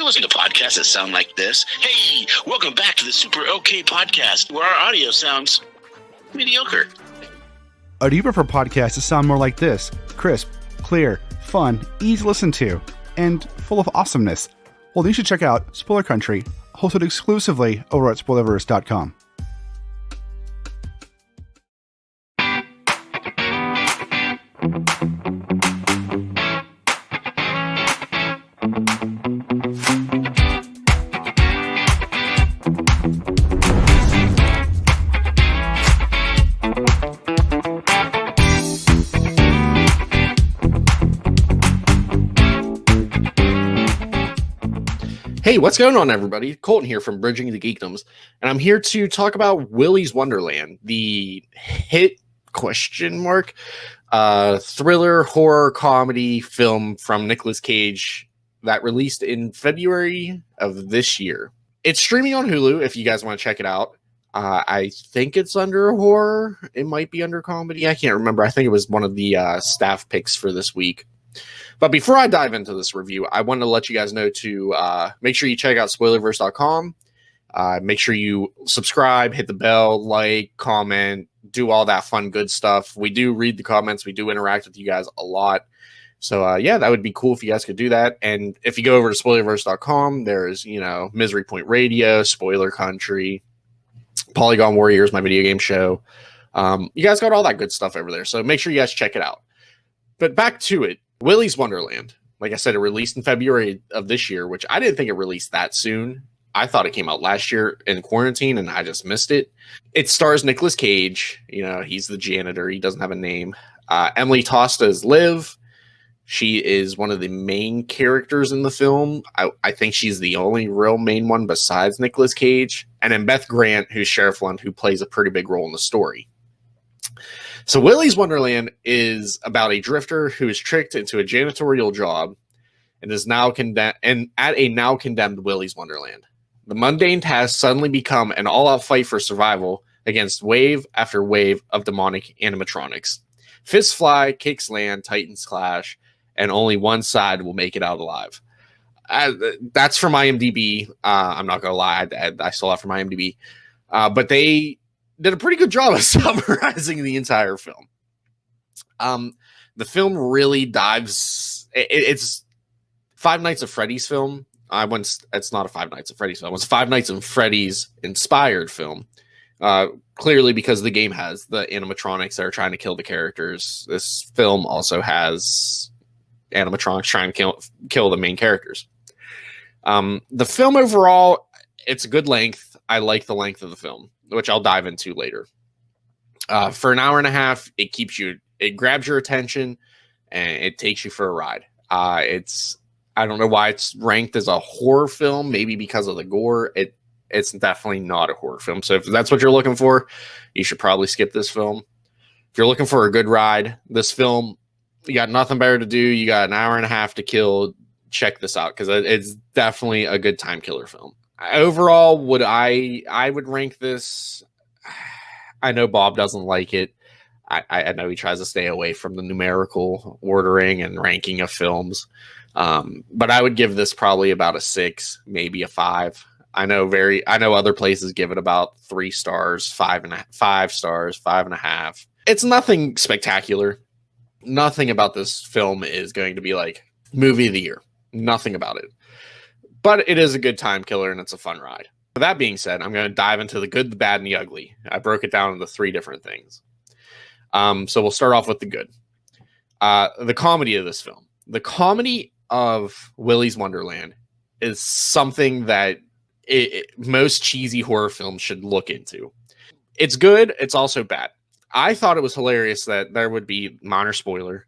you listening to podcasts that sound like this? Hey, welcome back to the Super OK Podcast, where our audio sounds mediocre. Or do you prefer podcasts that sound more like this? Crisp, clear, fun, easy to listen to, and full of awesomeness? Well, you should check out Spoiler Country, hosted exclusively over at Spoilerverse.com. Hey, what's going on, everybody? Colton here from Bridging the Geekdoms, and I'm here to talk about Willy's Wonderland, the hit thriller horror comedy film from Nic Cage that released in February of this year. It's streaming on Hulu if you guys want to check it out. I think it's under horror. It might be under comedy. I can't remember. I think it was one of the staff picks for this week. But before I dive into this review, I wanted to let you guys know to make sure you check out Spoilerverse.com. Make sure you subscribe, hit the bell, like, comment, do all that fun, good stuff. We do read the comments. We do interact with you guys a lot. So, yeah, that would be cool if you guys could do that. And if you go over to Spoilerverse.com, there's, Misery Point Radio, Spoiler Country, Polygon Warriors, my video game show. You guys got all that good stuff over there. So make sure you guys check it out. But back to it. Willy's Wonderland. Like I said, it released in February of this year, which I didn't think it released that soon. I thought it came out last year in quarantine, and I just missed it. It stars Nic Cage. He's the janitor. He doesn't have a name. Emily Tosta is Liv. She is one of the main characters in the film. I think she's the only real main one besides Nic Cage. And then Beth Grant, who's Sheriff Lund, who plays a pretty big role in the story. So Willy's Wonderland is about a drifter who is tricked into a janitorial job and is now condemned at a now condemned Willy's Wonderland. The mundane tasks suddenly become an all-out fight for survival against wave after wave of demonic animatronics. Fists fly, kicks land, titans clash, and only one side will make it out alive. That's from IMDb. I'm not going to lie, I stole that from IMDb. But they did a pretty good job of summarizing the entire film. The film really dives. It's Five Nights at Freddy's film. It's not a Five Nights at Freddy's film. It's a Five Nights at Freddy's inspired film. Clearly, because the game has the animatronics that are trying to kill the characters. This film also has animatronics trying to kill the main characters. The film overall, it's a good length. I like the length of the film, which I'll dive into later. For an hour and a half, it grabs your attention and it takes you for a ride. I don't know why it's ranked as a horror film, maybe because of the gore. It's definitely not a horror film. So if that's what you're looking for, you should probably skip this film. If you're looking for a good ride, this film, you got nothing better to do. You got an hour and a half to kill. Check this out because it's definitely a good time killer film. Overall, I would rank this. I know Bob doesn't like it. I know he tries to stay away from the numerical ordering and ranking of films. But I would give this probably about a 6, maybe a 5. I know other places give it about 3 stars, 5 stars, 5.5. It's nothing spectacular. Nothing about this film is going to be like movie of the year. Nothing about it. But it is a good time killer and it's a fun ride. With that being said, I'm going to dive into the good, the bad, and the ugly. I broke it down into 3 different things. So we'll start off with the good. The comedy of this film. The comedy of Willy's Wonderland is something that most cheesy horror films should look into. It's good. It's also bad. I thought it was hilarious that there would be minor spoiler.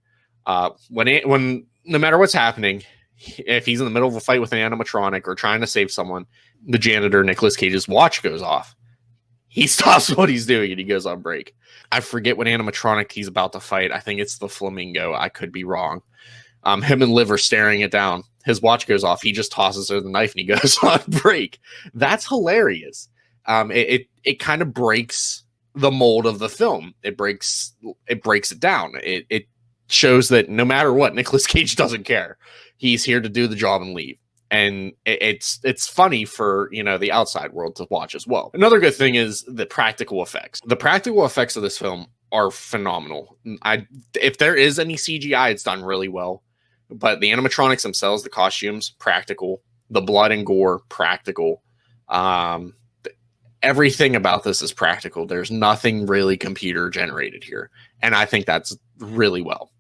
When no matter what's happening, if he's in the middle of a fight with an animatronic or trying to save someone, the janitor, Nic Cage's watch goes off. He stops what he's doing and he goes on break. I forget what animatronic he's about to fight. I think it's the flamingo. I could be wrong. Him and Liv are staring it down. His watch goes off. He just tosses her the knife and he goes on break. That's hilarious. It kind of breaks the mold of the film. It breaks it down. It shows that no matter what, Nic Cage doesn't care. He's here to do the job and leave. And it's funny for, the outside world to watch as well. Another good thing is the practical effects. The practical effects of this film are phenomenal. If there is any CGI, it's done really well. But the animatronics themselves, the costumes, practical. The blood and gore, practical. Everything about this is practical. There's nothing really computer generated here. And I think that's really well.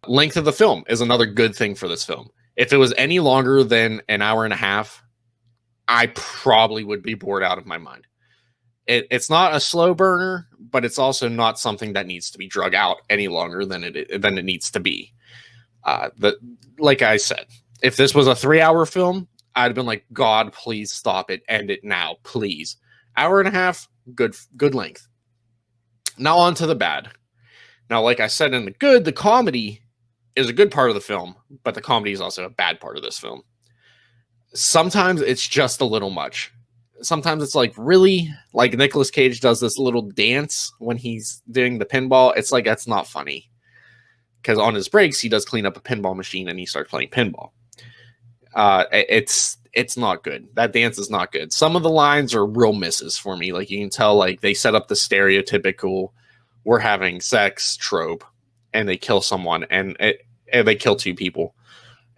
Length of the film is another good thing for this film. If it was any longer than an hour and a half, I probably would be bored out of my mind. It's not a slow burner, but it's also not something that needs to be drug out any longer than it needs to be. Like I said, if this was a 3-hour film, I'd have been like, God, please stop it. End it now, please. Hour and a half, good length. Now on to the bad. Now, like I said, in the good, the comedy is a good part of the film, but the comedy is also a bad part of this film. Sometimes it's just a little much. Sometimes it's like, really? Like Nicolas Cage does this little dance when he's doing the pinball. It's like, that's not funny. Because on his breaks, he does clean up a pinball machine and he starts playing pinball. It's not good. That dance is not good. Some of the lines are real misses for me. Like you can tell, like they set up the stereotypical we're having sex trope, and they kill someone, and they kill 2 people.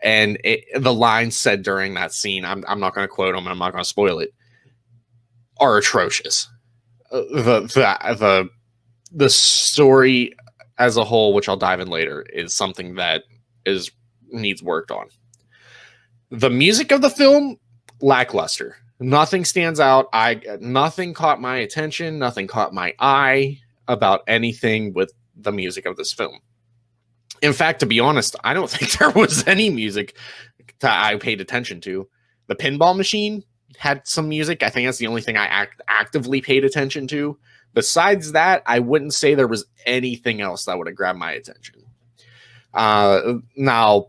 And the lines said during that scene, I'm not going to quote them, I'm not going to spoil it, are atrocious. The story as a whole, which I'll dive in later, is something that needs worked on. The music of the film, lackluster. Nothing stands out. Nothing caught my attention. Nothing caught my eye about anything with the music of this film. In fact, to be honest, I don't think there was any music that I paid attention to. The pinball machine had some music. I think that's the only thing I actively paid attention to. Besides that, I wouldn't say there was anything else that would have grabbed my attention. Now,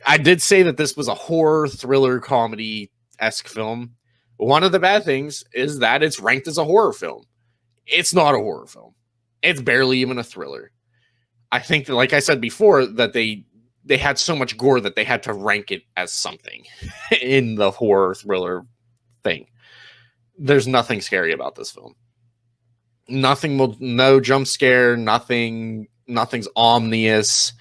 I did say that this was a horror, thriller, comedy-esque film. One of the bad things is that it's ranked as a horror film. It's not a horror film. It's barely even a thriller. I think that, like I said before, that they had so much gore that they had to rank it as something in the horror thriller thing. There's nothing scary about this film. No jump scare, nothing's ominous,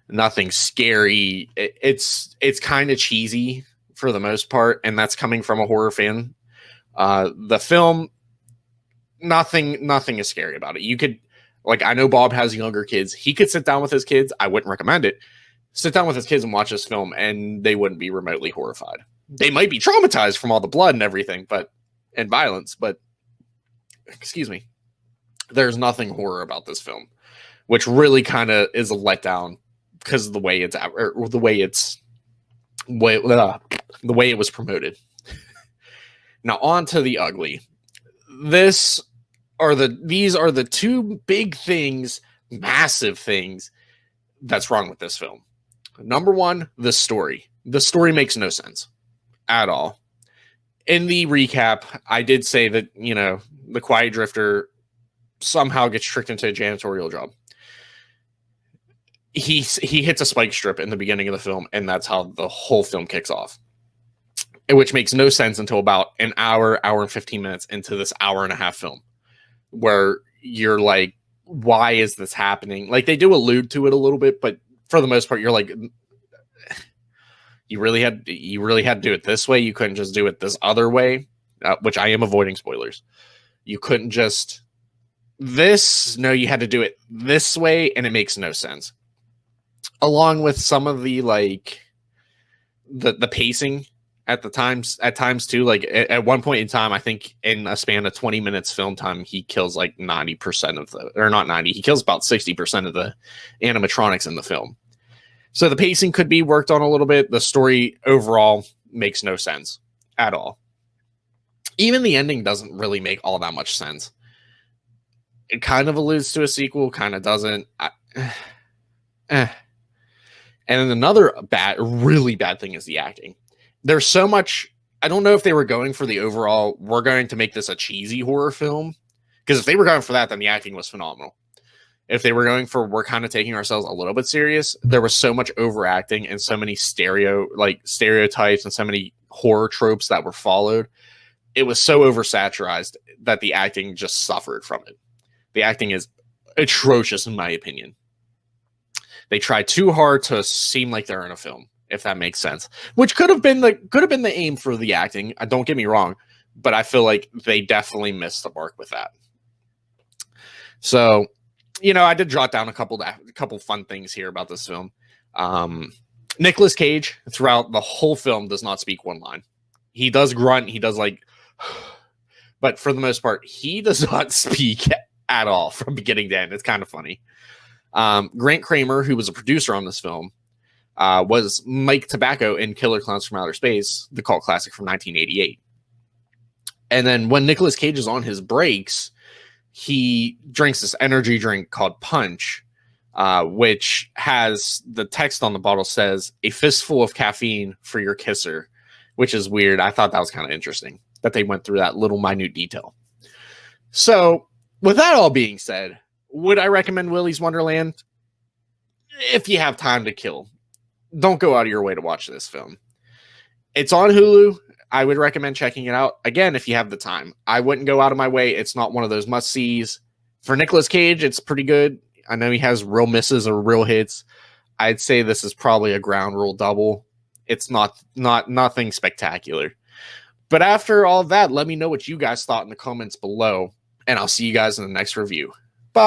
nothing scary. It's kind of cheesy for the most part, and that's coming from a horror fan. The film, nothing is scary about it. You could, like, I know Bob has younger kids. He could sit down with his kids. I wouldn't recommend it. Sit down with his kids and watch this film, and they wouldn't be remotely horrified. They might be traumatized from all the blood and everything, and violence, but excuse me. There's nothing horror about this film, which really kind of is a letdown because of the way the way it was promoted. Now on to the ugly. These are the 2 big things, massive things that's wrong with this film. Number 1, the story. The story makes no sense at all. In the recap, I did say that, the quiet drifter somehow gets tricked into a janitorial job. He hits a spike strip in the beginning of the film, and that's how the whole film kicks off. Which makes no sense until about an hour and 15 minutes into this hour and a half film, where you're like, why is this happening? Like, they do allude to it a little bit, but for the most part, you're like, you really had to do it this way. You couldn't just do it this other way, which I am avoiding spoilers. You couldn't just no, you had to do it this way, and it makes no sense. Along with some of the the pacing at times too. Like at one point in time, I think in a span of 20 minutes film time, he kills like 90% or not 90, he kills about 60% of the animatronics in the film. So the pacing could be worked on a little bit. The story overall makes no sense at all. Even the ending doesn't really make all that much sense. It kind of alludes to a sequel, kind of doesn't. And then another really bad thing is the acting. There's so much. I don't know if they were going for the overall, we're going to make this a cheesy horror film. Because if they were going for that, then the acting was phenomenal. If they were going for, we're kind of taking ourselves a little bit serious, there was so much overacting and so many stereotypes and so many horror tropes that were followed. It was so oversaturized that the acting just suffered from it. The acting is atrocious, in my opinion. They tried too hard to seem like they're in a film, if that makes sense. Which could have been the aim for the acting. Don't get me wrong, but I feel like they definitely missed the mark with that. So, I did jot down a couple fun things here about this film. Nicolas Cage throughout the whole film does not speak one line. He does grunt. He does but for the most part, he does not speak at all from beginning to end. It's kind of funny. Grant Kramer, who was a producer on this film, was Mike Tobacco in Killer Clowns from Outer Space, the cult classic from 1988. And then when Nicolas Cage is on his breaks, he drinks this energy drink called Punch, which has the text on the bottle says, "A fistful of caffeine for your kisser," which is weird. I thought that was kind of interesting that they went through that little minute detail. So with that all being said, would I recommend Willy's Wonderland? If you have time to kill, don't go out of your way to watch this film. It's on Hulu. I would recommend checking it out. Again, if you have the time. I wouldn't go out of my way. It's not one of those must-sees. For Nicolas Cage, it's pretty good. I know he has real misses or real hits. I'd say this is probably a ground rule double. It's nothing spectacular. But after all that, let me know what you guys thought in the comments below, and I'll see you guys in the next review. Bye!